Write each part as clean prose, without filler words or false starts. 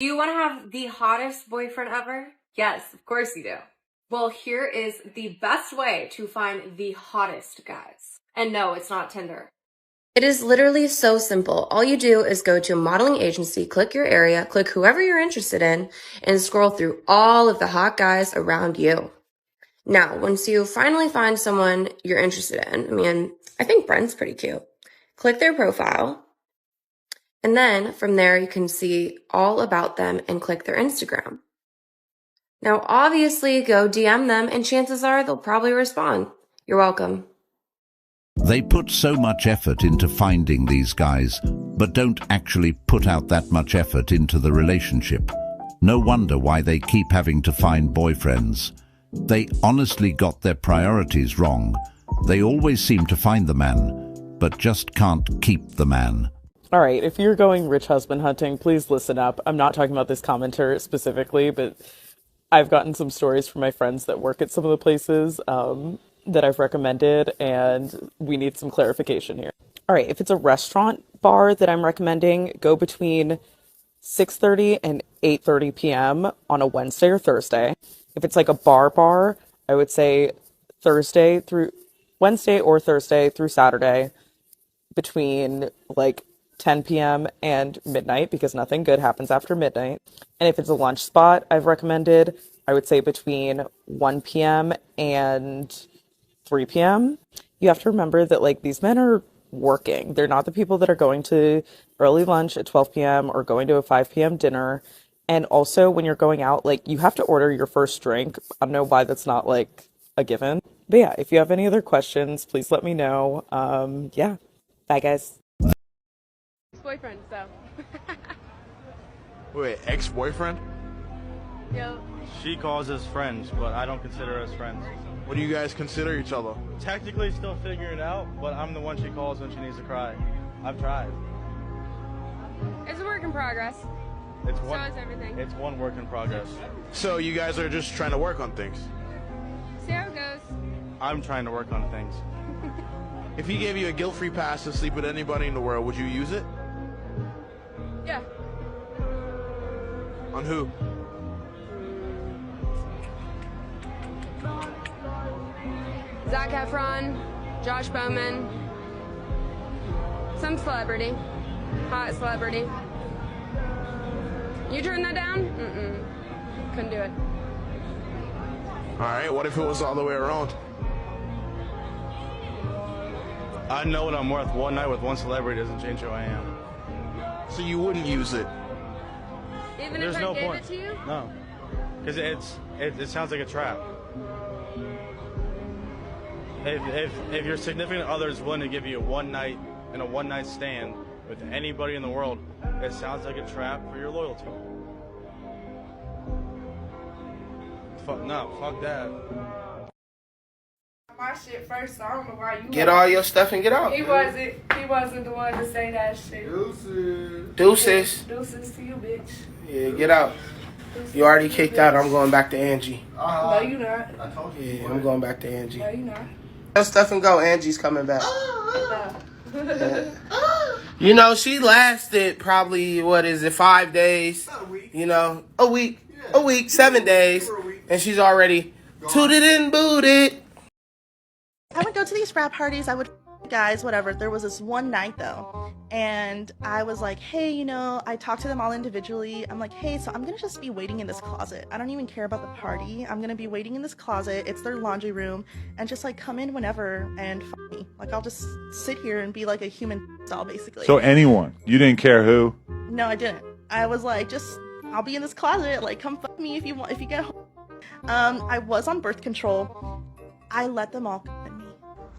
Do you want to have the hottest boyfriend ever? Yes, of course you do. Well, here is the best way to find the hottest guys. And no, it's not Tinder. It is literally so simple. All you do is go to a modeling agency, click your area, click whoever you're interested in, and scroll through all of the hot guys around you. Now, once you finally find someone you're interested in, I think Brent's pretty cute. Click their profile. And then from there, you can see all about them and click their Instagram. Now, obviously, go DM them and chances are they'll probably respond. You're welcome. They put so much effort into finding these guys, but don't actually put out that much effort into the relationship. No wonder why they keep having to find boyfriends. They honestly got their priorities wrong. They always seem to find the man, but just can't keep the man. All right, if you're going rich husband hunting, please listen up. I'm not talking about this commenter specifically, but I've gotten some stories from my friends that work at some of the places that I've recommended, and we need some clarification here. All right, if it's a restaurant bar that I'm recommending, go between 6:30 and 8:30 p.m. on a Wednesday or Thursday. If it's like a bar, I would say Wednesday or Thursday through Saturday between like 10 p.m. and midnight, because nothing good happens after midnight. And if it's a lunch spot I've recommended, I would say between 1 p.m. and 3 p.m. You have to remember that like these men are working. They're not the people that are going to early lunch at 12 p.m. or going to a 5 p.m. dinner. And also when you're going out, like you have to order your first drink. I don't know why that's not like a given. But yeah, if you have any other questions, please let me know. Yeah. Bye guys. Boyfriend, so. Wait, ex-boyfriend? Yo. She calls us friends, but I don't consider us friends. What do you guys consider each other? Technically still figuring it out, but I'm the one she calls when she needs to cry. I've tried. It's a work in progress. So is everything. It's one work in progress. So you guys are just trying to work on things? See how it goes. I'm trying to work on things. If he gave you a guilt-free pass to sleep with anybody in the world, would you use it? Yeah. On who? Zac Efron, Josh Bowman, some celebrity, hot celebrity. You turn that down? Mm-mm. Couldn't do it. All right, what if it was the other way around? I know what I'm worth. One night with one celebrity doesn't change who I am. So you wouldn't use it? Even There's if I no gave point. it to you? No. Because it sounds like a trap. If your significant other is willing to give you a one night stand with anybody in the world, it sounds like a trap for your loyalty. Fuck that. My shit first, so I don't know why you get all your stuff and get out. He wasn't the one to say that shit. Deuces to you, bitch. Yeah, get out. Deuces, you already kicked out. I'm going back to Angie. No, you not. I told you. Yeah, I'm going back to Angie. No, you not. Your stuff and go. Angie's coming back. You know, she lasted probably, 5 days? About a week. You know, a week, 7 days. And she's already tooted and booted. I would go to these frat parties, I would guys, whatever. There was this one night though, and I was like, hey, you know, I talked to them all individually. I'm like, hey, so I'm gonna just be waiting in this closet. I don't even care about the party. I'm gonna be waiting in this closet. It's their laundry room, and just like come in whenever and f me. Like I'll just sit here and be like a human doll basically. So anyone, you didn't care who? No, I didn't. I was like, just I'll be in this closet. Like come fuck me if you want. If you get home. I was on birth control. I let them all come at me.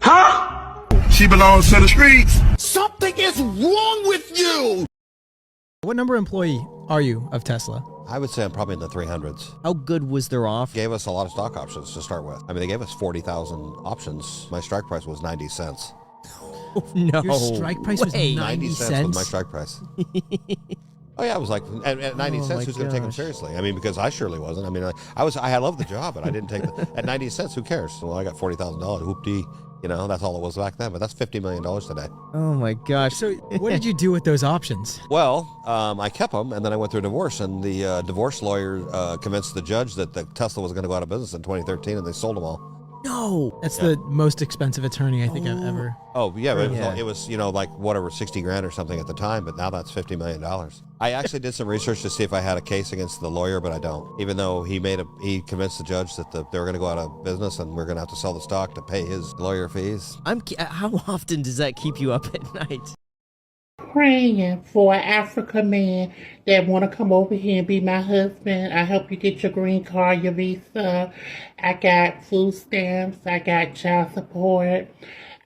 Huh? She belongs to the streets. Something is wrong with you. What number employee are you of Tesla? I would say I'm probably in the 300s. How good was their offer? Gave us a lot of stock options to start with. I mean, they gave us 40,000 options. My strike price was 90 cents. Oh, no. Your strike price was 90 cents? Was my strike price. Oh yeah, I was like, at 90 cents, who's going to take them seriously? I mean, because I surely wasn't. I mean, I loved the job, but I didn't take at 90 cents, who cares? Well, I got $40,000, whoop-dee. You know, that's all it was back then, but that's $50 million today. Oh my gosh. So what did you do with those options? Well, I kept them, and then I went through a divorce, and the divorce lawyer convinced the judge that the Tesla was going to go out of business in 2013, and they sold them all. No. That's the most expensive attorney I think I've ever. Oh, yeah, but it was, you know, like whatever, 60 grand or something at the time, but now that's $50 million. I actually did some research to see if I had a case against the lawyer, but I don't. Even though he convinced the judge that they were going to go out of business and we're going to have to sell the stock to pay his lawyer fees. How often does that keep you up at night? Praying for an African man that want to come over here and be my husband. I help you get your green card, your visa. I got food stamps. I got child support.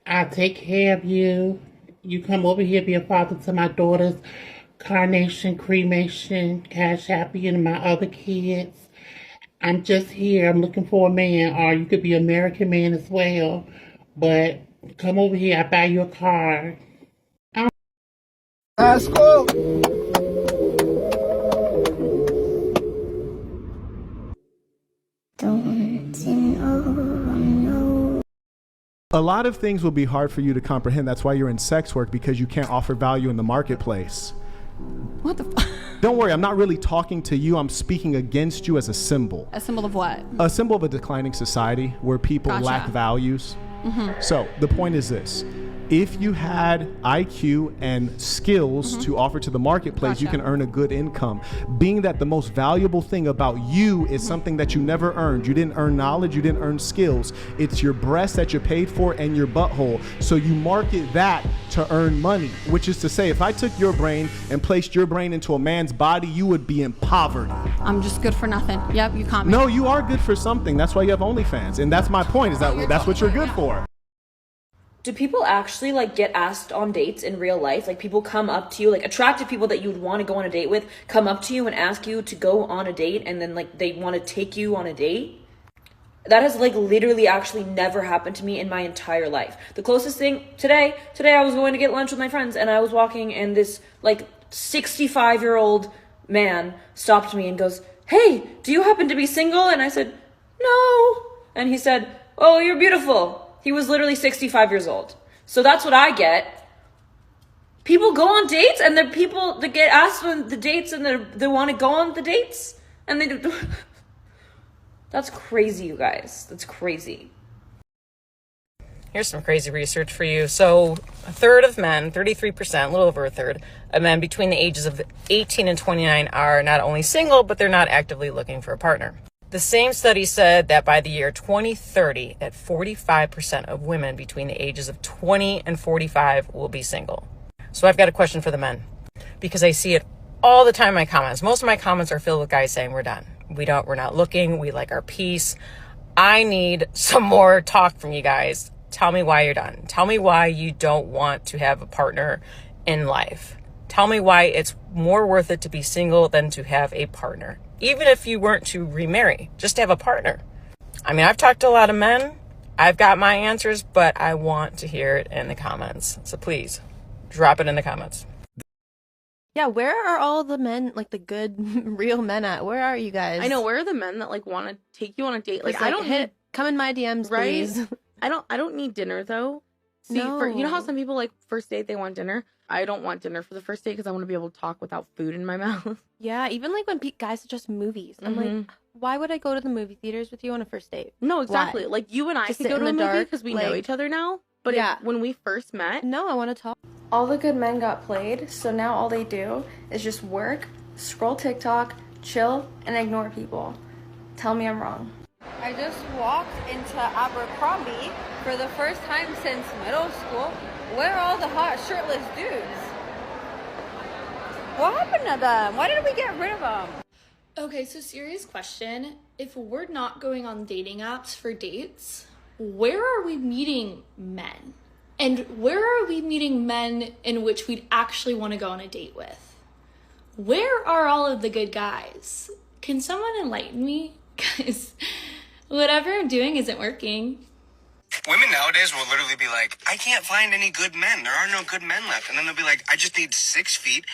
I'll take care of you. You come over here, be a father to my daughters, carnation, cremation, cash happy, and my other kids. I'm just here. I'm looking for a man, or you could be an American man as well. But come over here. I buy you a car. Let's go. A lot of things will be hard for you to comprehend. That's why you're in sex work, because you can't offer value in the marketplace. What the f? Don't worry, I'm not really talking to you. I'm speaking against you as a symbol. A symbol of what? A symbol of a declining society where people lack values. Mm-hmm. So the point is this. If you had IQ and skills to offer to the marketplace, you can earn a good income. Being that the most valuable thing about you is something that you never earned. You didn't earn knowledge, you didn't earn skills. It's your breast that you're paid for and your butthole. So you market that to earn money, which is to say, if I took your brain and placed your brain into a man's body, you would be in poverty. I'm just good for nothing. Yep, you caught me. No, you are good for something. That's why you have OnlyFans. And that's my point, is that that's what you're good for. Do people actually like get asked on dates in real life? Like people come up to you, like attractive people that you would want to go on a date with, come up to you and ask you to go on a date, and then like they want to take you on a date? That has like literally actually never happened to me in my entire life. The closest thing today I was going to get lunch with my friends, and I was walking, and this like 65-year-old man stopped me and goes, "Hey, do you happen to be single?" And I said, "No." And he said, "Oh, you're beautiful." He was literally 65 years old. So that's what I get. People go on dates, and the people that get asked on the dates, and they want to go on the dates, and they do. That's crazy, you guys. That's crazy. Here's some crazy research for you. So a third of men, 33%, a little over a third, of men between the ages of 18 and 29 are not only single, but they're not actively looking for a partner. The same study said that by the year 2030, that 45% of women between the ages of 20 and 45 will be single. So I've got a question for the men, because I see it all the time in my comments. Most of my comments are filled with guys saying we're done. We're not looking. We like our peace. I need some more talk from you guys. Tell me why you're done. Tell me why you don't want to have a partner in life. Tell me why it's more worth it to be single than to have a partner. Even if you weren't to remarry, just to have a partner. I mean, I've talked to a lot of men. I've got my answers, but I want to hear it in the comments. So please, drop it in the comments. Yeah, where are all the men, like the good, real men at? Where are you guys? I know, where are the men that like want to take you on a date? Like, I don't come in my DMs, right? please. I don't need dinner though. See, No. you know how some people like first date they want dinner? I don't want dinner for the first date because I want to be able to talk without food in my mouth. Yeah, even like when guys suggest movies. I'm like, why would I go to the movie theaters with you on a first date? No, exactly. Why? Like you and I Just could sit go in to a the movie dark, because we know like- each other now. But Yeah. when we first met, No, I want to talk. All the good men got played, so now all they do is just work, scroll TikTok, chill, and ignore people. Tell me I'm wrong. I just walked into Abercrombie for the first time since middle school. Where are all the hot shirtless dudes? What happened to them? Why did we get rid of them? Okay, so serious question. If we're not going on dating apps for dates, where are we meeting men? And where are we meeting men in which we'd actually want to go on a date with? Where are all of the good guys? Can someone enlighten me? Because whatever I'm doing isn't working. Women nowadays will literally be like, I can't find any good men. There are no good men left. And then they'll be like, I just need 6 feet,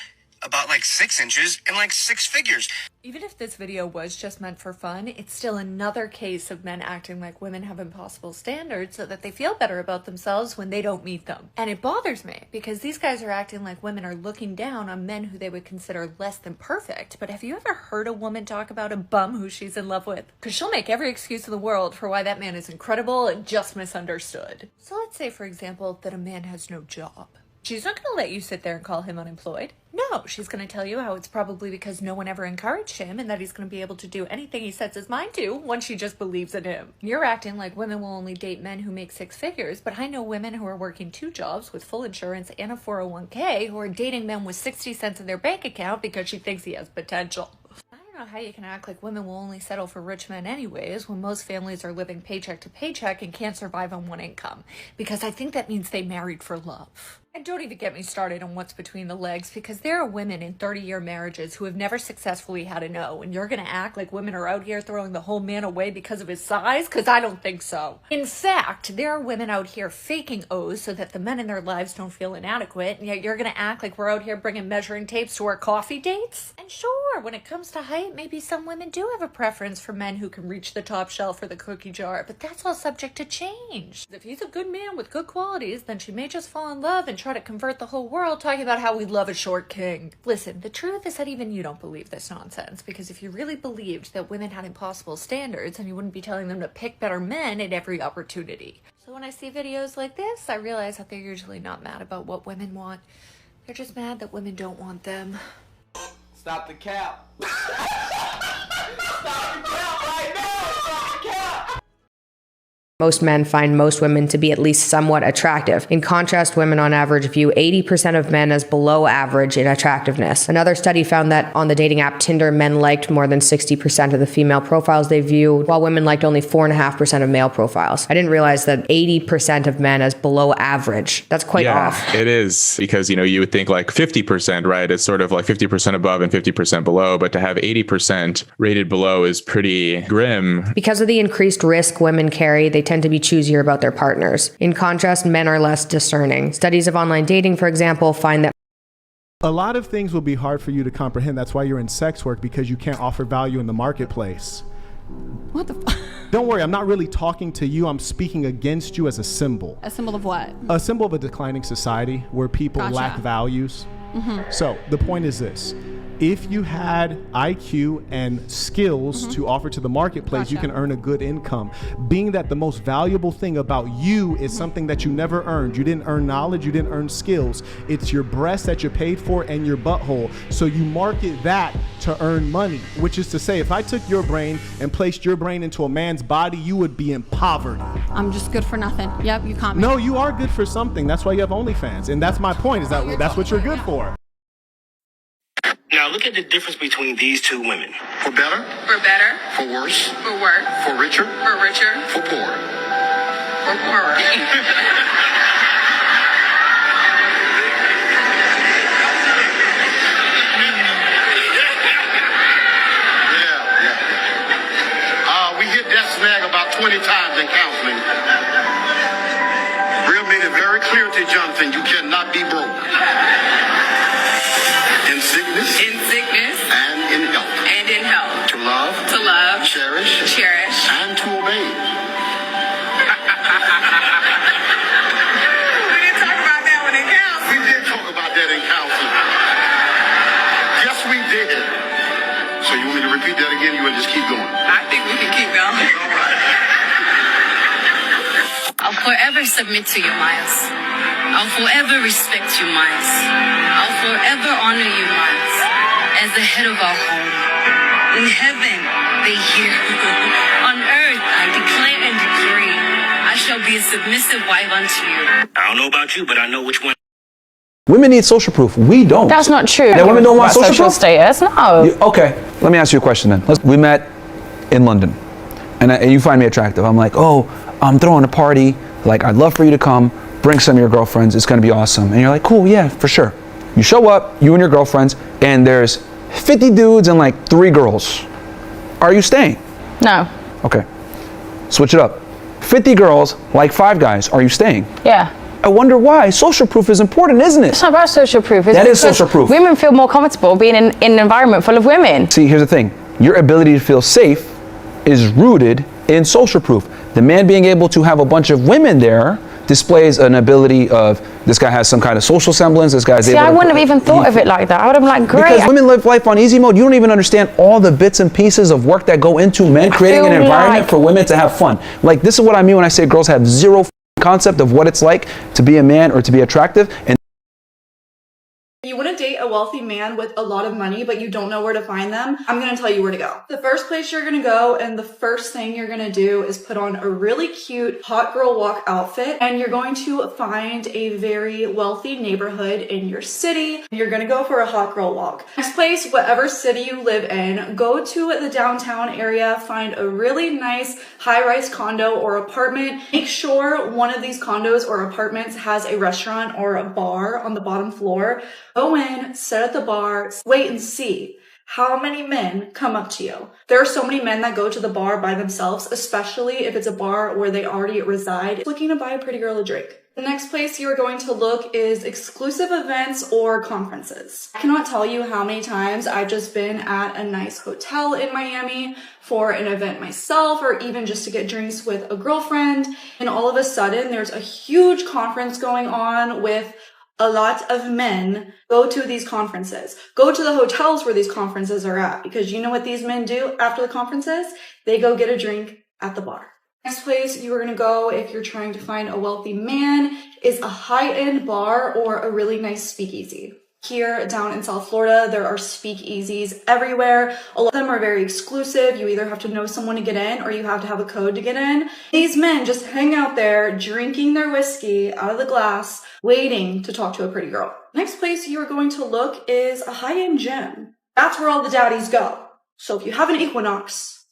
about like 6 inches and like 6 figures. Even if this video was just meant for fun, it's still another case of men acting like women have impossible standards so that they feel better about themselves when they don't meet them. And it bothers me because these guys are acting like women are looking down on men who they would consider less than perfect. But have you ever heard a woman talk about a bum who she's in love with? Because she'll make every excuse in the world for why that man is incredible and just misunderstood. So let's say, for example, that a man has no job. She's not going to let you sit there and call him unemployed. No, she's going to tell you how it's probably because no one ever encouraged him and that he's going to be able to do anything he sets his mind to once she just believes in him. You're acting like women will only date men who make 6 figures, but I know women who are working 2 jobs with full insurance and a 401k who are dating men with 60 cents in their bank account because she thinks he has potential. I don't know how you can act like women will only settle for rich men anyways when most families are living paycheck to paycheck and can't survive on one income, because I think that means they married for love. And don't even get me started on what's between the legs, because there are women in 30-year marriages who have never successfully had a no, and you're gonna act like women are out here throwing the whole man away because of his size? Because I don't think so. In fact, there are women out here faking O's so that the men in their lives don't feel inadequate, and yet you're gonna act like we're out here bringing measuring tapes to our coffee dates? And sure, when it comes to height, maybe some women do have a preference for men who can reach the top shelf or the cookie jar, but that's all subject to change. If he's a good man with good qualities, then she may just fall in love and try to convert the whole world talking about how we love a short king. Listen, the truth is that even you don't believe this nonsense, because if you really believed that women had impossible standards, then you wouldn't be telling them to pick better men at every opportunity. So when I see videos like this, I realize that they're usually not mad about what women want. They're just mad that women don't want them. Stop the cap. Stop the cap right now. Stop the cap. Most men find most women to be at least somewhat attractive. In contrast, women on average view 80% of men as below average in attractiveness. Another study found that on the dating app Tinder, men liked more than 60% of the female profiles they viewed, while women liked only 4.5% of male profiles. I didn't realize that 80% of men as below average. That's quite off. It is, because, you know, you would think like 50%, right? It's sort of like 50% above and 50% below, but to have 80% rated below is pretty grim. Because of the increased risk women carry, they tend to be choosier about their partners. In contrast, men are less discerning. Studies of online dating, for example, find that a lot of things will be hard for you to comprehend. That's why you're in sex work, because you can't offer value in the marketplace. What the Don't worry, I'm not really talking to you. I'm speaking against you as a symbol. A symbol of what? A symbol of a declining society where people lack values. So the point is this. If you had IQ and skills to offer to the marketplace, you can earn a good income. Being that the most valuable thing about you is something that you never earned. You didn't earn knowledge, you didn't earn skills. It's your breast that you paid for and your butthole. So you market that to earn money, which is to say, if I took your brain and placed your brain into a man's body, you would be in poverty. I'm just good for nothing. Yep, you caught me. No, you are good for something. That's why you have OnlyFans. And that's my point, is that that's what you're good for. Now look at the difference between these two women. For better, For better. for worse, For worse. for richer, For richer. for poor. For poorer. We hit that snag about 20 times in counseling. Real made it very clear to Jonathan, you cannot be broke. In sickness, and in health. To love, cherish, and to obey. We didn't talk about that one in counseling. We did talk about that in counseling. Yes, we did. So you want me to repeat that again? You want to just keep going? I think we can keep going. All right. I'll forever submit to you, Miles. I'll forever respect you, Miles. I'll forever honor you, Miles, as the head of our home. In heaven, they hear. On earth, I declare and decree, I shall be a submissive wife unto you. I don't know about you, but I know which one. Women need social proof. We don't. That's not true. That women don't want social proof? status. No. Okay, let me ask you a question then. We met in London, and you find me attractive. I'm like, oh, I'm throwing a party. Like, I'd love for you to come. Bring some of your girlfriends. It's gonna be awesome. And you're like, cool, yeah, for sure. You show up, you and your girlfriends, and there's 50 dudes and like 3 girls. Are you staying? No. Okay. Switch it up. 50 girls, like 5 guys. Are you staying? Yeah. I wonder why. Social proof is important, isn't it? It's not about social proof. That is social proof. Women feel more comfortable being in an environment full of women. See, here's the thing. Your ability to feel safe is rooted in social proof. The man being able to have a bunch of women there displays an ability of, this guy has some kind of social semblance, this guy's able to... I wouldn't have even thought of it like that. I would have been like, great. Because women live life on easy mode. You don't even understand all the bits and pieces of work that go into men creating an environment for women to have fun. Like, this is what I mean when I say girls have zero concept of what it's like to be a man or to be attractive. And you want to date a wealthy man with a lot of money, but you don't know where to find them, I'm going to tell you where to go. The first place you're going to go and the first thing you're going to do is put on a really cute hot girl walk outfit, and you're going to find a very wealthy neighborhood in your city. You're going to go for a hot girl walk. Next place, whatever city you live in, go to the downtown area, find a really nice high-rise condo or apartment. Make sure one of these condos or apartments has a restaurant or a bar on the bottom floor. Go in, sit at the bar, wait and see how many men come up to you. There are so many men that go to the bar by themselves, especially if it's a bar where they already reside, looking to buy a pretty girl a drink. The next place you are going to look is exclusive events or conferences. I cannot tell you how many times I've just been at a nice hotel in Miami for an event myself, or even just to get drinks with a girlfriend, and all of a sudden there's a huge conference going on with a lot of men. Go to these conferences. Go to the hotels where these conferences are at, because you know what these men do after the conferences? They go get a drink at the bar. Next place you are going to go if you're trying to find a wealthy man is a high-end bar or a really nice speakeasy. Here down in South Florida, there are speakeasies everywhere. A lot of them are very exclusive. You either have to know someone to get in or you have to have a code to get in. These men just hang out there drinking their whiskey out of the glass, waiting to talk to a pretty girl. Next place you're going to look is a high-end gym. That's where all the daddies go. So if you have an Equinox,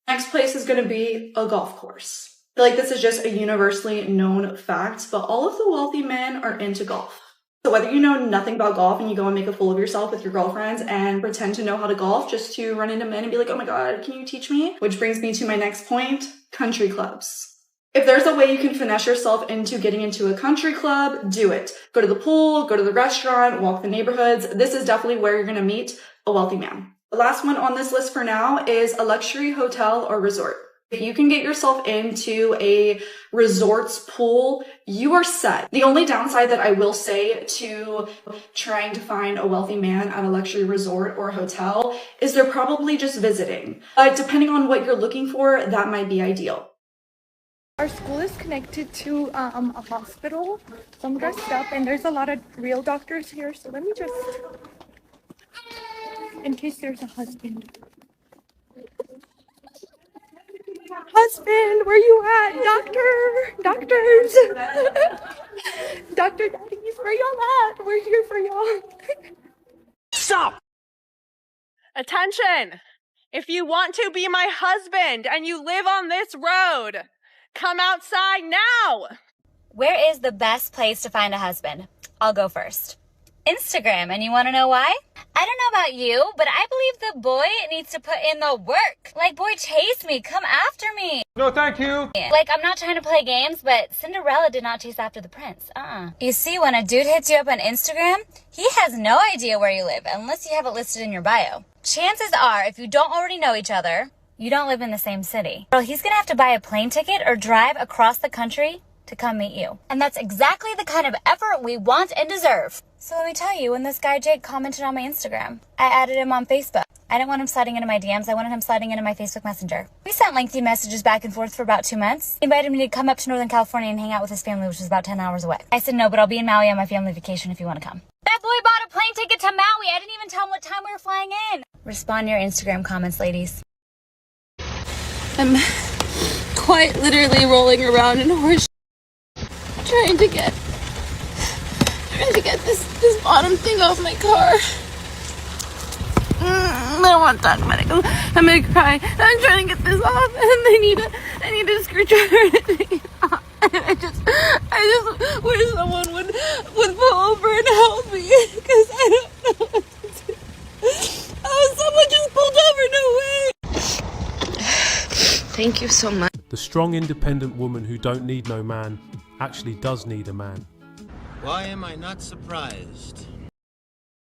next place is going to be a golf course. I feel like this is just a universally known fact, but all of the wealthy men are into golf. So whether you know nothing about golf and you go and make a fool of yourself with your girlfriends and pretend to know how to golf just to run into men and be like, oh my God, can you teach me? Which brings me to my next point, country clubs. If there's a way you can finesse yourself into getting into a country club, do it. Go to the pool, go to the restaurant, walk the neighborhoods. This is definitely where you're going to meet a wealthy man. The last one on this list for now is a luxury hotel or resort. If you can get yourself into a resort's pool, you are set. The only downside that I will say to trying to find a wealthy man at a luxury resort or hotel is they're probably just visiting. But depending on what you're looking for, that might be ideal. Our school is connected to a hospital, so I'm dressed up, and there's a lot of real doctors here, so let me just, in case there's a husband. Husband, where you at? Doctors. Dr. Daddies, where y'all at? We're here for y'all. Stop! Attention! If you want to be my husband and you live on this road, come outside now! Where is the best place to find a husband? I'll go first. Instagram, and you want to know why? I don't know about you, but I believe the boy needs to put in the work. Like, boy, chase me, come after me. No, thank you. Like, I'm not trying to play games, but Cinderella did not chase after the prince. You see, when a dude hits you up on Instagram, he has no idea where you live, unless you have it listed in your bio. Chances are, if you don't already know each other, you don't live in the same city. Girl, he's gonna have to buy a plane ticket or drive across the country to come meet you. And that's exactly the kind of effort we want and deserve. So let me tell you, when this guy Jake commented on my Instagram, I added him on Facebook. I didn't want him sliding into my DMs, I wanted him sliding into my Facebook Messenger. We sent lengthy messages back and forth for about 2 months. He invited me to come up to Northern California and hang out with his family, which is about 10 hours away. I said no, but I'll be in Maui on my family vacation if you want to come. That boy bought a plane ticket to Maui. I didn't even tell him what time we were flying in. Respond to your Instagram comments, ladies. I'm quite literally rolling around in horse trying to get this bottom thing off my car. I don't want to talk about it. I'm gonna cry. I'm trying to get this off, and I need a screwdriver to take it off. I just wish someone would pull over and help me, because I don't know what to do. Oh, someone just pulled over. No way. Thank you so much. The strong, independent woman who don't need no man. actually does need a man. Why am I not surprised?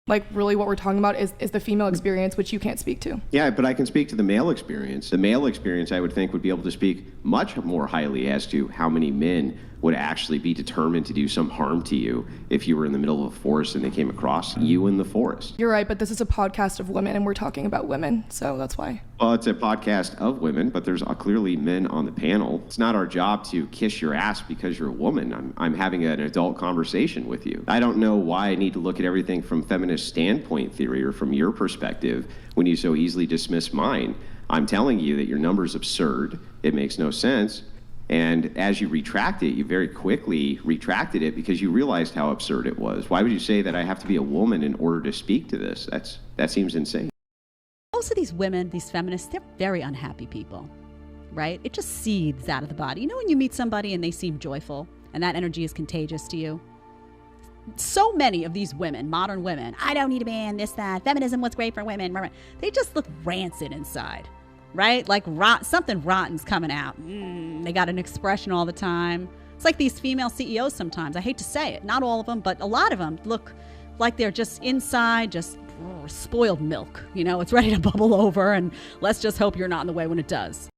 Like, really what we're talking about is the female experience, which you can't speak to. Yeah, but I can speak to the male experience. The male experience, I would think, would be able to speak much more highly as to how many men would actually be determined to do some harm to you if you were in the middle of a forest and they came across you in the forest. You're right, but this is a podcast of women, and we're talking about women, so that's why. Well, it's a podcast of women, but there's clearly men on the panel. It's not our job to kiss your ass because you're a woman. I'm having an adult conversation with you. I don't know why I need to look at everything from feminist standpoint theory or from your perspective when you so easily dismiss mine. I'm telling you that your number's absurd. It makes no sense. And as you retract it, you very quickly retracted it because you realized how absurd it was. Why would you say that I have to be a woman in order to speak to this? That seems insane. Most of these women, these feminists, they're very unhappy people, right? It just seethes out of the body. You know when you meet somebody and they seem joyful and that energy is contagious to you? So many of these women, modern women, I don't need a man, this, that, feminism, what's great for women, they just look rancid inside. Right? Like something rotten's coming out. They got an expression all the time. It's like these female CEOs sometimes. I hate to say it. Not all of them, but a lot of them look like they're just inside, just spoiled milk. You know, it's ready to bubble over, and let's just hope you're not in the way when it does.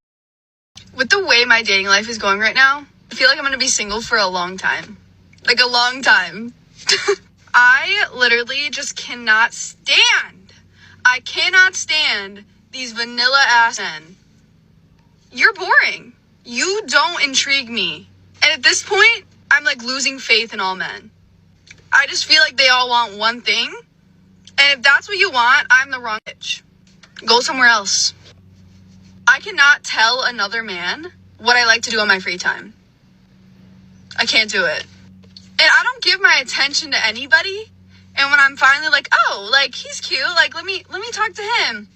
With the way my dating life is going right now, I feel like I'm going to be single for a long time. Like a long time. I literally just cannot stand. I cannot stand these vanilla ass men. You're boring. You don't intrigue me. And at this point, I'm like losing faith in all men. I just feel like they all want one thing. And if that's what you want, I'm the wrong bitch. Go somewhere else. I cannot tell another man what I like to do on my free time. I can't do it. And I don't give my attention to anybody. And when I'm finally like, oh, like he's cute, like let me talk to him.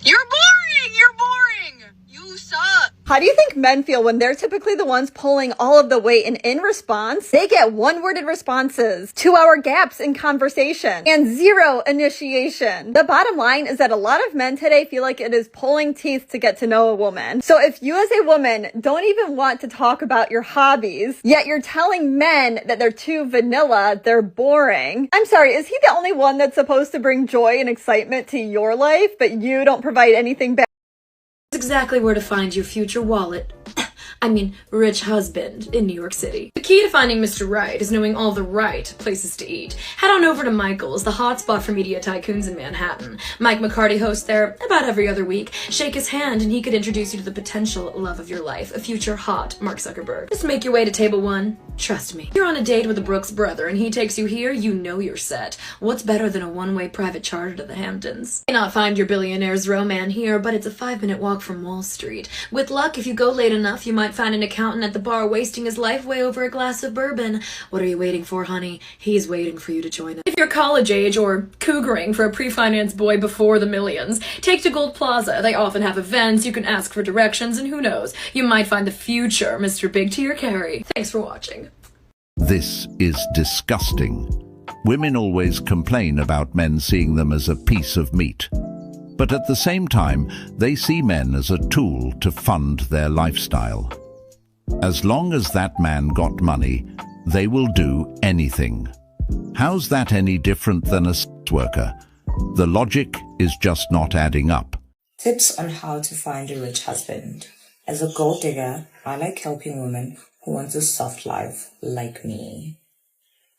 You're boring! You're boring! You suck! How do you think men feel when they're typically the ones pulling all of the weight, and in response, they get one-worded responses, 2-hour gaps in conversation, and zero initiation? The bottom line is that a lot of men today feel like it is pulling teeth to get to know a woman. So if you as a woman don't even want to talk about your hobbies, yet you're telling men that they're too vanilla, they're boring, I'm sorry, is he the only one that's supposed to bring joy and excitement to your life, but you don't provide anything back? Exactly where to find your future wallet. rich husband in New York City. The key to finding Mr. Right is knowing all the right places to eat. Head on over to Michael's, the hotspot for media tycoons in Manhattan. Mike McCarty hosts there about every other week. Shake his hand and he could introduce you to the potential love of your life, a future hot Mark Zuckerberg. Just make your way to table 1. Trust me. You're on a date with a Brooks brother and he takes you here, you know you're set. What's better than a one-way private charter to the Hamptons? You may not find your billionaire's romance here, but it's a 5-minute walk from Wall Street. With luck, if you go late enough, you might find an accountant at the bar wasting his life way over a glass of bourbon. What are you waiting for, honey? He's waiting for you to join him. If you're college age or cougaring for a pre-financed boy before the millions, take to Gold Plaza. They often have events, you can ask for directions, and who knows, you might find the future Mr. Big to your carry. Thanks for watching. This is disgusting. Women always complain about men seeing them as a piece of meat. But at the same time, they see men as a tool to fund their lifestyle. As long as that man got money, they will do anything. How's that any different than a sex worker? The logic is just not adding up. Tips on how to find a rich husband. As a gold digger, I like helping women who want a soft life like me.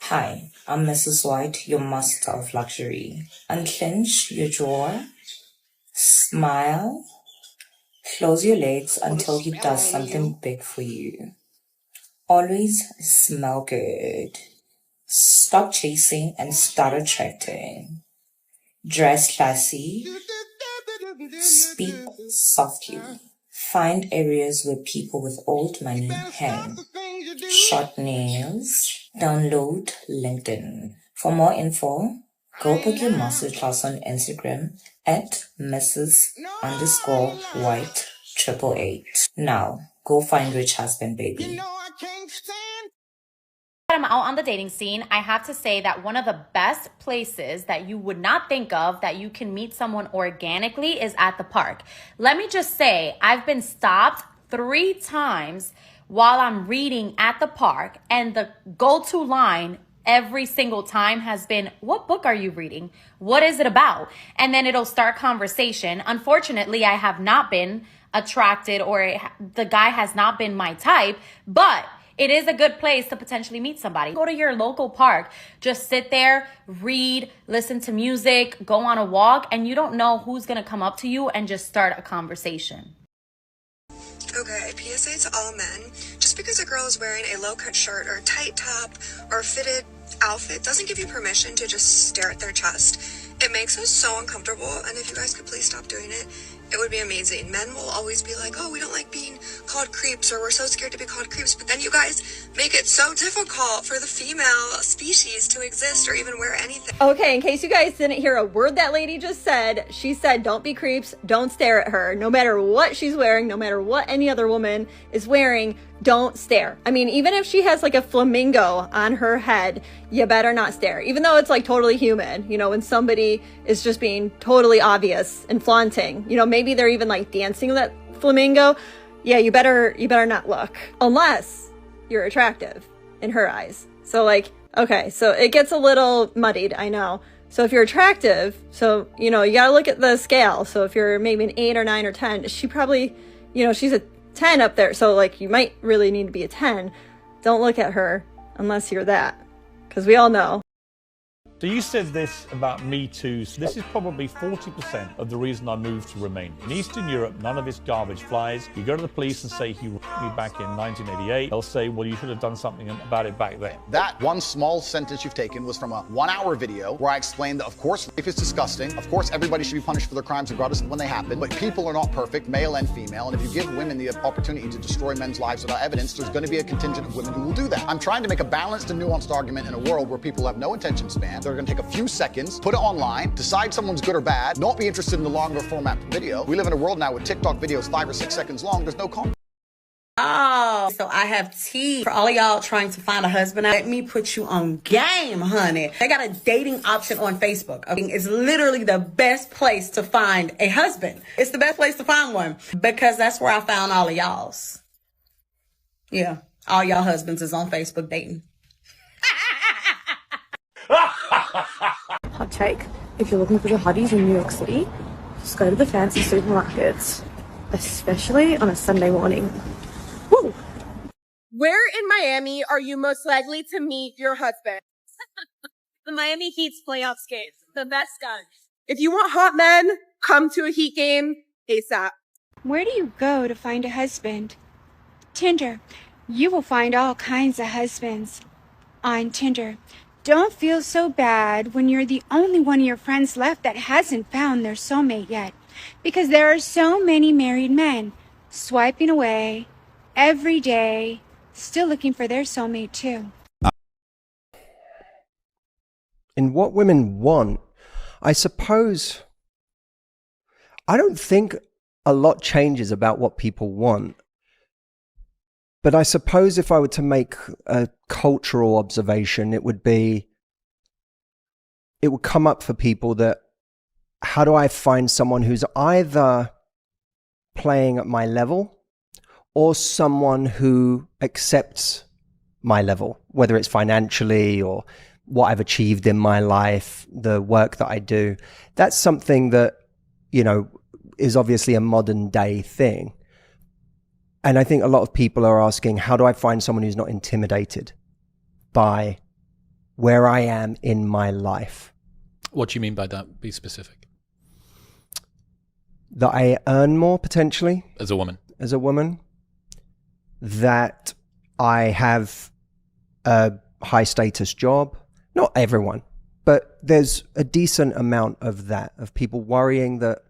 Hi, I'm Mrs. White, your master of luxury. Unclench your jaw, smile, close your legs until he does something big for you. Always smell good. Stop chasing and start attracting. Dress classy. Speak softly. Find areas where people with old money hang. Short nails. Download LinkedIn. For more info, go book your masterclass on Instagram at Mrs_White888. Now, go find rich husband, baby. I'm out on the dating scene, I have to say that one of the best places that you would not think of that you can meet someone organically is at the park. Let me just say, I've been stopped 3 times while I'm reading at the park, and the go-to line every single time has been, what book are you reading? What is it about? And then it'll start conversation. Unfortunately, I have not been attracted, or the guy has not been my type, but it is a good place to potentially meet somebody. Go to your local park, just sit there, read, listen to music, go on a walk, and you don't know who's gonna come up to you and just start a conversation. Okay, PSA to all men. Just because a girl is wearing a low-cut shirt or a tight top or a fitted outfit doesn't give you permission to just stare at their chest. It makes us so uncomfortable, and if you guys could please stop doing it, it would be amazing. Men will always be like, oh, we don't like being called creeps, or we're so scared to be called creeps, but then you guys make it so difficult for the female species to exist or even wear anything. Okay, in case you guys didn't hear a word that lady just said, she said don't be creeps, don't stare at her. No matter what she's wearing, no matter what any other woman is wearing, don't stare. I mean, even if she has like a flamingo on her head, you better not stare. Even though it's like totally human, you know, when somebody is just being totally obvious and flaunting, you know, maybe they're even like dancing with that flamingo. Yeah, you better not look unless you're attractive in her eyes. So like, okay, so it gets a little muddied, I know. So if you're attractive, so, you know, you gotta look at the scale. So if you're maybe an 8 or 9 or 10, she probably, you know, she's a 10 up there. So like, you might really need to be a 10. Don't look at her unless you're that, because we all know. So you said this about Me Too. So this is probably 40% of the reason I moved to Romania. In Eastern Europe, none of this garbage flies. You go to the police and say he raped me back in 1988. They'll say, well, you should have done something about it back then. That one small sentence you've taken was from a 1-hour video where I explained that, of course, rape is disgusting. Of course, everybody should be punished for their crimes regardless of when they happen. But people are not perfect, male and female. And if you give women the opportunity to destroy men's lives without evidence, there's going to be a contingent of women who will do that. I'm trying to make a balanced and nuanced argument in a world where people have no attention span. They're going to take a few seconds, put it online, decide someone's good or bad, not be interested in the longer format video. We live in a world now with TikTok videos 5 or 6 seconds long. There's no content. Oh, so I have tea for all of y'all trying to find a husband. Let me put you on game, honey. They got a dating option on Facebook. Okay? It's literally the best place to find a husband. It's the best place to find one because that's where I found all of y'all's. Yeah, all y'all husbands is on Facebook dating. Hot take. If you're looking for the hotties in New York City, just go to the fancy supermarkets, especially on a Sunday morning. Woo! Where in Miami are you most likely to meet your husband? The Miami Heat's playoff skates. The best guys. If you want hot men, come to a Heat game ASAP. Where do you go to find a husband? Tinder. You will find all kinds of husbands on Tinder. Don't feel so bad when you're the only one of your friends left that hasn't found their soulmate yet, because there are so many married men swiping away every day, still looking for their soulmate too. In what women want, I suppose, I don't think a lot changes about what people want. But I suppose if I were to make a cultural observation, it would come up for people that, how do I find someone who's either playing at my level or someone who accepts my level, whether it's financially or what I've achieved in my life, the work that I do. That's something that, you know, is obviously a modern day thing. And I think a lot of people are asking, how do I find someone who's not intimidated by where I am in my life? What do you mean by that? Be specific. That I earn more, potentially. As a woman. As a woman. That I have a high status job. Not everyone, but there's a decent amount of that, of people worrying that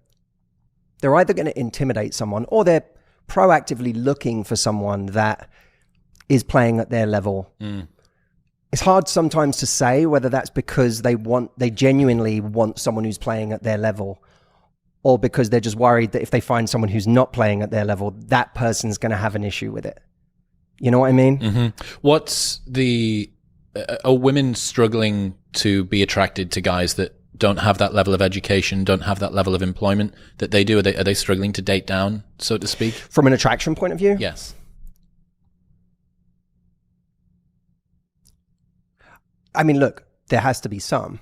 they're either going to intimidate someone or they're proactively looking for someone that is playing at their level. It's hard sometimes to say whether that's because they genuinely want someone who's playing at their level, or because they're just worried that if they find someone who's not playing at their level, that person's going to have an issue with it. You know what I mean? Mm-hmm. What's are women struggling to be attracted to guys that don't have that level of education, don't have that level of employment that they do? Are they struggling to date down, so to speak? From an attraction point of view? Yes. I mean, look, there has to be some.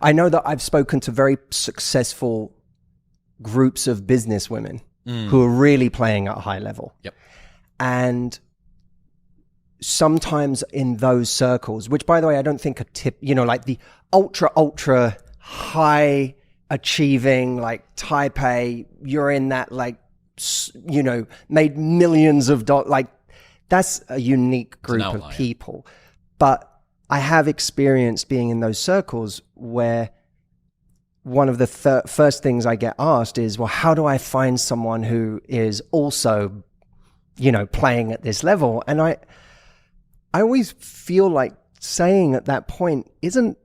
I know that I've spoken to very successful groups of business women who are really playing at a high level. Yep. And sometimes in those circles, which by the way, I don't think like the ultra high achieving, like type A, you're in that like, made millions of dollars. Like that's a unique group of people. But I have experienced being in those circles where one of the first things I get asked is, well, how do I find someone who is also, playing at this level? And I always feel like saying at that point, isn't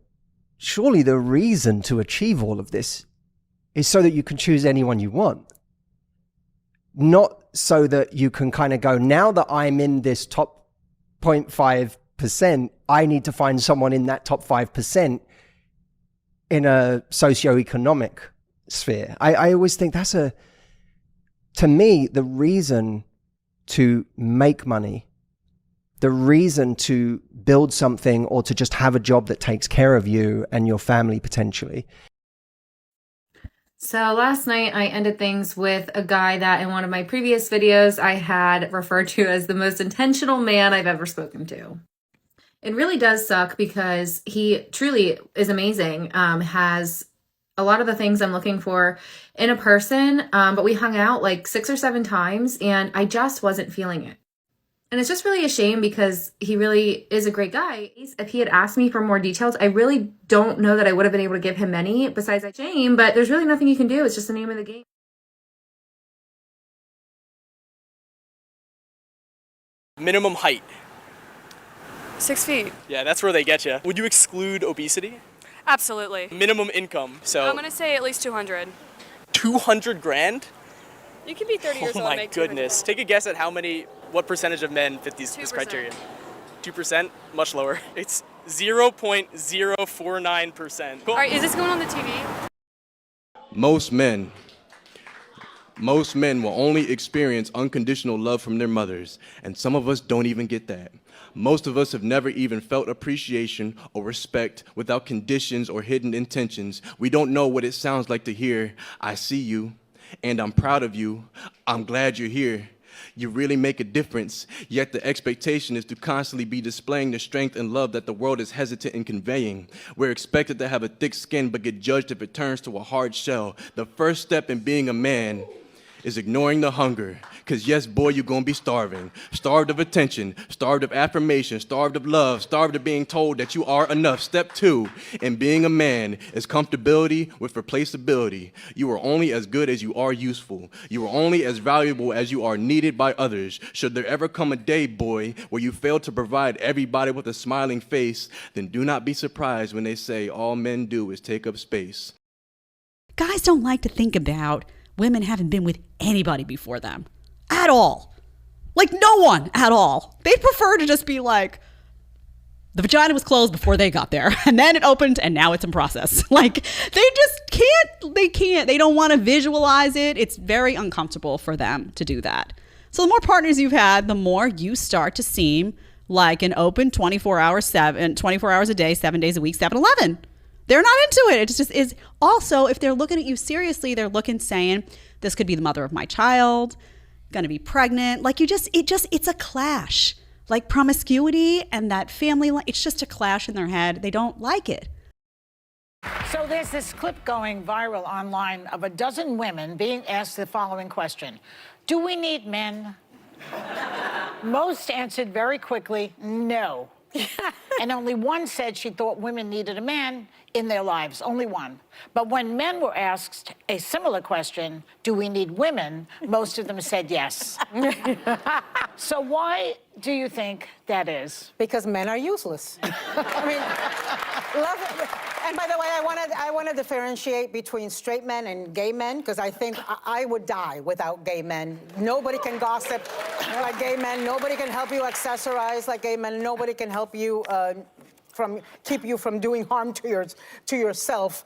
surely the reason to achieve all of this is so that you can choose anyone you want. Not so that you can kind of go, now that I'm in this top 0.5%, I need to find someone in that top 5% in a socioeconomic sphere. I always think to me, the reason to make money, the reason to build something or to just have a job that takes care of you and your family potentially. So last night I ended things with a guy that in one of my previous videos I had referred to as the most intentional man I've ever spoken to. It really does suck because he truly is amazing, has a lot of the things I'm looking for in a person, but we hung out like 6 or 7 times and I just wasn't feeling it. And it's just really a shame because he really is a great guy. If he had asked me for more details, I really don't know that I would have been able to give him many besides that shame, but there's really nothing you can do. It's just the name of the game. Minimum height. 6 feet. Yeah, that's where they get you. Would you exclude obesity? Absolutely. Minimum income, so. I'm gonna say at least 200. 200 grand? You can be 30 years old and make 200 Oh my goodness. Take a guess at what percentage of men fit this criteria? 2%? Much lower. It's 0.049%. All right, is this going on the TV? Most men will only experience unconditional love from their mothers, and some of us don't even get that. Most of us have never even felt appreciation or respect without conditions or hidden intentions. We don't know what it sounds like to hear, "I see you, and I'm proud of you. I'm glad you're here. You really make a difference." Yet the expectation is to constantly be displaying the strength and love that the world is hesitant in conveying. We're expected to have a thick skin but get judged if it turns to a hard shell. The first step in being a man is ignoring the hunger. Because yes, boy, you're going to be starving. Starved of attention, starved of affirmation, starved of love, starved of being told that you are enough. Step 2 in being a man is comfortability with replaceability. You are only as good as you are useful. You are only as valuable as you are needed by others. Should there ever come a day, boy, where you fail to provide everybody with a smiling face, then do not be surprised when they say all men do is take up space. Guys don't like to think about women haven't been with anybody before them. At all. Like no one at all. They prefer to just be like, the vagina was closed before they got there and then it opened and now it's in process. Like they just can't, they don't want to visualize it. It's very uncomfortable for them to do that. So the more partners you've had, the more you start to seem like an open 24 hours a day, 7 days a week, 7-Eleven. They're not into it. It just is. Also, if they're looking at you seriously, they're looking saying, this could be the mother of my child, gonna be pregnant. Like it's a clash. Like promiscuity and that family, it's just a clash in their head. They don't like it. So there's this clip going viral online of a dozen women being asked the following question: do we need men? Most answered very quickly, no. And only one said she thought women needed a man in their lives, only one. But when men were asked a similar question, do we need women, most of them said yes. So why do you think that is? Because men are useless. I mean, love it. And by the way, I want to differentiate between straight men and gay men, because I think I would die without gay men. Nobody can gossip like gay men. Nobody can help you accessorize like gay men. Nobody can help you keep you from doing harm to yourself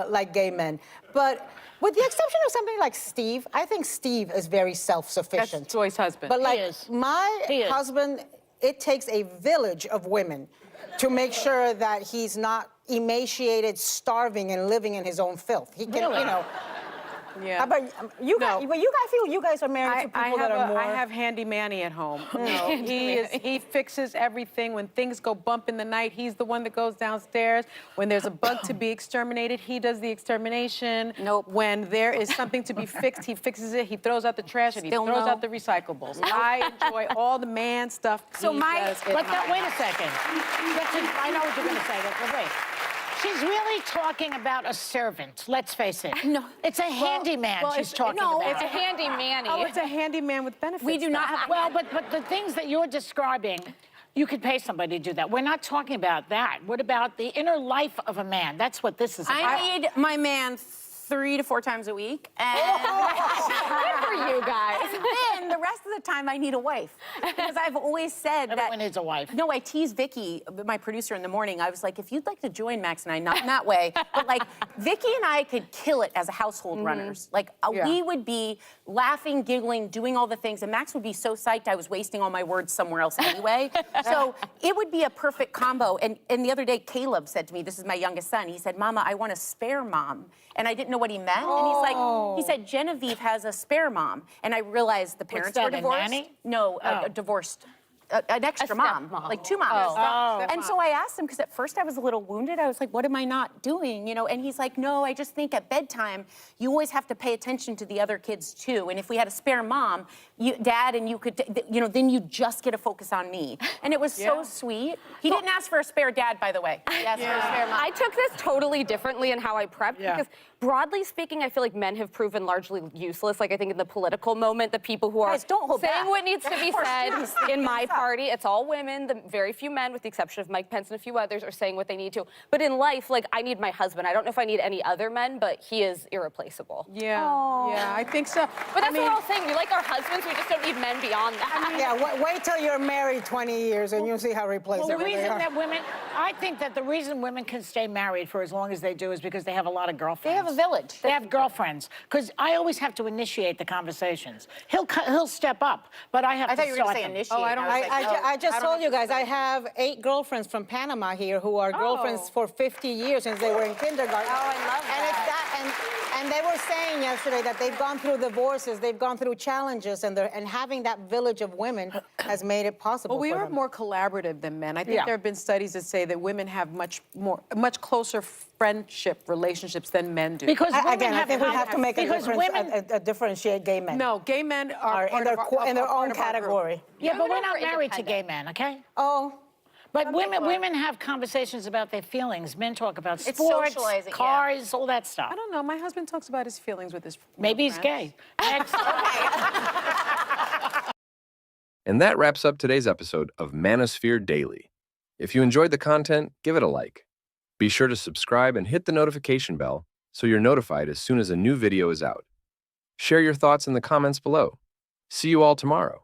like gay men. But with the exception of somebody like Steve, I think Steve is very self-sufficient. That's Joy's husband. But like my husband, it takes a village of women to make sure that he's not emaciated, starving, and living in his own filth. He can, you know. Yeah. How about you guys? But you guys feel you guys are married to people that are more. I have Handy Manny at home. You know, he fixes everything. When things go bump in the night, he's the one that goes downstairs. When there's a bug to be exterminated, he does the extermination. Nope. When there is something to be fixed, he fixes it. He throws out the trash and he throws out the recyclables. I enjoy all the man stuff. So he does at wait home. a second. I know what you're going to say. But wait. She's really talking about a servant, let's face it. No. It's a handyman she's talking about. No, it's a handy manny. Oh, it's a handyman with benefits. We do not have... Well, but the things that you're describing, you could pay somebody to do that. We're not talking about that. What about the inner life of a man? That's what this is about. I need my man 3 to 4 times a week. And good for you guys. And then the rest of the time I need a wife. Because I've always said Everyone needs a wife. No, I tease Vicky, my producer, in the morning. I was like, if you'd like to join Max and I, not in that way, but like Vicky and I could kill it as a household runners. Like we would be laughing, giggling, doing all the things, and Max would be so psyched I was wasting all my words somewhere else anyway. So it would be a perfect combo. And the other day, Caleb said to me, this is my youngest son, he said, Mama, I want a spare mom. And I didn't know what he meant. And he's like, he said, Genevieve has a spare mom. And I realized the parents were divorced. A nanny? No, divorced. An extra mom, like 2 moms. And so I asked him, because at first I was a little wounded. I was like, what am I not doing? You know, and he's like, no, I just think at bedtime, you always have to pay attention to the other kids too. And if we had a spare mom, Dad and you could, you know, then you just get to focus on me. And it was so sweet. He didn't ask for a spare dad, by the way. He asked for a spare mom. I took this totally differently in how I prepped because broadly speaking, I feel like men have proven largely useless. Like I think in the political moment, the people who are saying what needs to be said in my party, it's all women. The very few men, with the exception of Mike Pence and a few others, are saying what they need to. But in life, like I need my husband. I don't know if I need any other men, but he is irreplaceable. Yeah, yeah, I think so. But that's what we're all saying. We like our husbands. We just don't need men beyond that. Wait till you're married 20 years and you'll see how replaceable The reason they are. that women, I think that the reason women can stay married for as long as they do is because they have a lot of girlfriends. They have a village. They have girlfriends. Because I always have to initiate the conversations. He'll step up, but I have to start them. I thought you were going to say initiate. Oh, I just told you guys, I have 8 girlfriends from Panama here who are girlfriends for 50 years since they were in kindergarten. Oh, I love that. And it's that, and they were saying yesterday that they've gone through divorces, they've gone through challenges, and having that village of women has made it possible. Well, we for are them. more collaborative than men. I think there have been studies that say that women have much closer friendship relationships than men do. Because again, I think we have to make a difference, differentiate gay men. No, gay men are in their own category. Yeah, but we're not married to gay men, okay? Oh. But women have conversations about their feelings. Men talk about It's sports, socializing, cars, all that stuff. I don't know. My husband talks about his feelings with his Maybe he's gay. Next. And that wraps up today's episode of Manosphere Daily. If you enjoyed the content, give it a like. Be sure to subscribe and hit the notification bell so you're notified as soon as a new video is out. Share your thoughts in the comments below. See you all tomorrow.